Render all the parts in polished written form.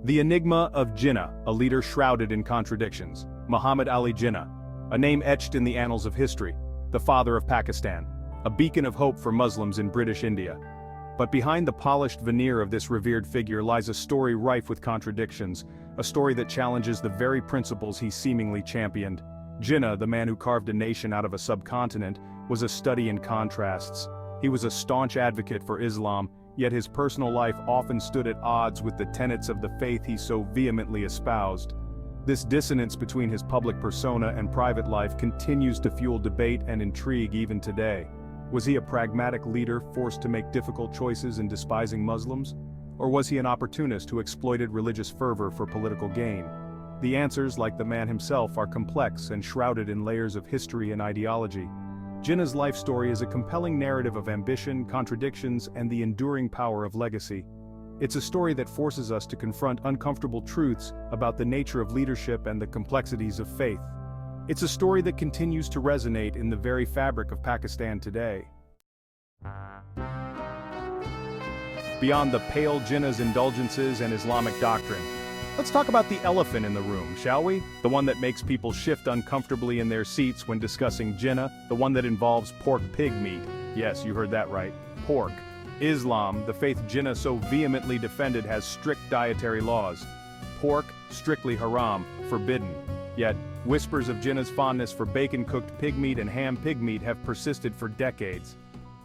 The enigma of Jinnah, a leader shrouded in contradictions. Muhammad Ali Jinnah, a name etched in the annals of history, the father of Pakistan, a beacon of hope for Muslims in British India. But behind the polished veneer of this revered figure lies a story rife with contradictions, a story that challenges the very principles he seemingly championed. Jinnah, the man who carved a nation out of a subcontinent, was a study in contrasts. He was a staunch advocate for Islam, yet his personal life often stood at odds with the tenets of the faith he so vehemently espoused. This dissonance between his public persona and private life continues to fuel debate and intrigue even today. Was he a pragmatic leader forced to make difficult choices in despising Muslims? Or was he an opportunist who exploited religious fervor for political gain? The answers, like the man himself, are complex and shrouded in layers of history and ideology. Jinnah's life story is a compelling narrative of ambition, contradictions, and the enduring power of legacy. It's a story that forces us to confront uncomfortable truths about the nature of leadership and the complexities of faith. It's a story that continues to resonate in the very fabric of Pakistan today. Beyond the pale Jinnah's indulgences and Islamic doctrine, let's talk about the elephant in the room, shall we? The one that makes people shift uncomfortably in their seats when discussing Jinnah, the one that involves pork pig meat. Yes, you heard that right, pork. Islam, the faith Jinnah so vehemently defended, has strict dietary laws. Pork, strictly haram, forbidden. Yet, whispers of Jinnah's fondness for bacon-cooked pig meat and ham pig meat have persisted for decades.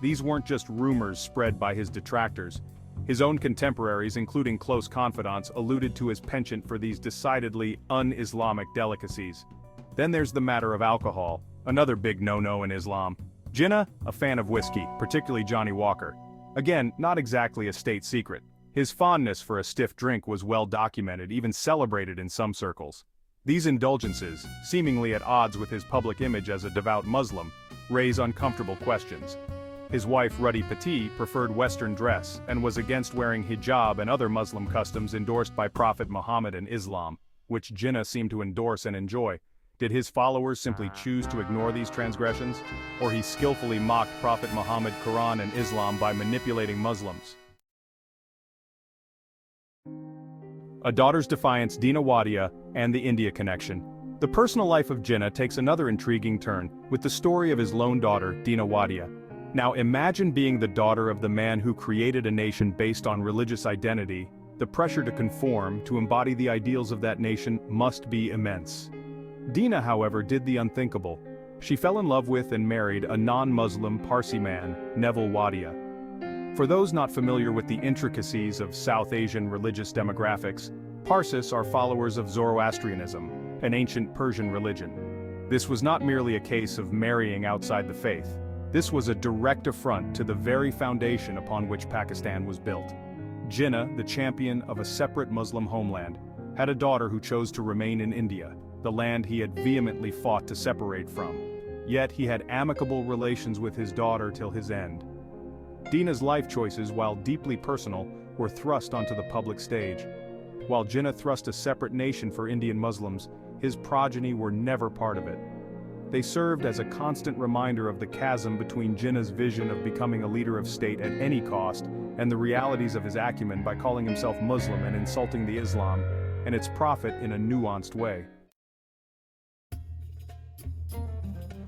These weren't just rumors spread by his detractors. His own contemporaries, including close confidants, alluded to his penchant for these decidedly un-Islamic delicacies. Then there's the matter of alcohol, another big no-no in Islam. Jinnah, a fan of whiskey, particularly Johnny Walker. Again, not exactly a state secret. His fondness for a stiff drink was well documented, even celebrated in some circles. These indulgences, seemingly at odds with his public image as a devout Muslim, raise uncomfortable questions. His wife Ruddy Petit preferred Western dress and was against wearing hijab and other Muslim customs endorsed by Prophet Muhammad and Islam, which Jinnah seemed to endorse and enjoy. Did his followers simply choose to ignore these transgressions? Or he skillfully mocked Prophet Muhammad, Quran and Islam by manipulating Muslims? A Daughter's Defiance, Dina Wadia, and the India Connection. The personal life of Jinnah takes another intriguing turn, with the story of his lone daughter, Dina Wadia. Now imagine being the daughter of the man who created a nation based on religious identity. The pressure to conform, to embody the ideals of that nation, must be immense. Dina, however, did the unthinkable. She fell in love with and married a non-Muslim Parsi man, Neville Wadia. For those not familiar with the intricacies of South Asian religious demographics, Parsis are followers of Zoroastrianism, an ancient Persian religion. This was not merely a case of marrying outside the faith. This was a direct affront to the very foundation upon which Pakistan was built. Jinnah, the champion of a separate Muslim homeland, had a daughter who chose to remain in India, the land he had vehemently fought to separate from. Yet he had amicable relations with his daughter till his end. Dina's life choices, while deeply personal, were thrust onto the public stage. While Jinnah thrust a separate nation for Indian Muslims, his progeny were never part of it. They served as a constant reminder of the chasm between Jinnah's vision of becoming a leader of state at any cost and the realities of his acumen by calling himself Muslim and insulting the Islam and its prophet in a nuanced way.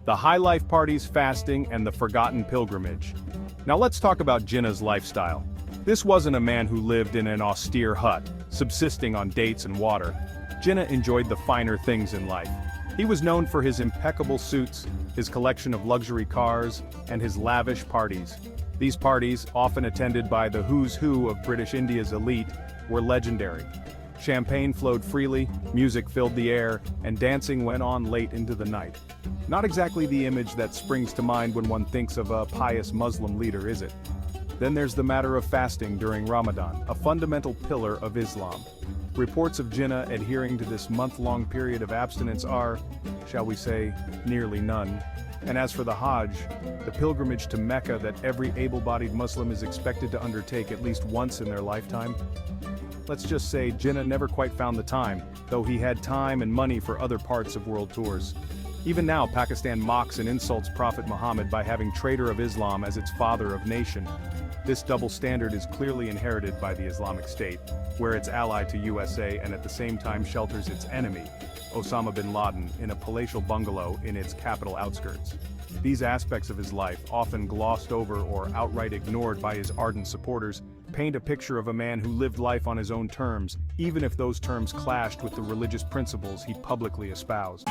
The high life parties, fasting, and the forgotten pilgrimage. Now let's talk about Jinnah's lifestyle. This wasn't a man who lived in an austere hut, subsisting on dates and water. Jinnah enjoyed the finer things in life. He was known for his impeccable suits, his collection of luxury cars, and his lavish parties. These parties, often attended by the who's who of British India's elite, were legendary. Champagne flowed freely, music filled the air, and dancing went on late into the night. Not exactly the image that springs to mind when one thinks of a pious Muslim leader, is it? Then there's the matter of fasting during Ramadan, a fundamental pillar of Islam. Reports of Jinnah adhering to this month-long period of abstinence are, shall we say, nearly none. And as for the Hajj, the pilgrimage to Mecca that every able-bodied Muslim is expected to undertake at least once in their lifetime, let's just say Jinnah never quite found the time, though he had time and money for other parts of world tours. Even now, Pakistan mocks and insults Prophet Muhammad by having Traitor of Islam as its father of nation. This double standard is clearly inherited by the Islamic State, where it's ally to USA and at the same time shelters its enemy, Osama bin Laden, in a palatial bungalow in its capital outskirts. These aspects of his life, often glossed over or outright ignored by his ardent supporters, paint a picture of a man who lived life on his own terms, even if those terms clashed with the religious principles he publicly espoused.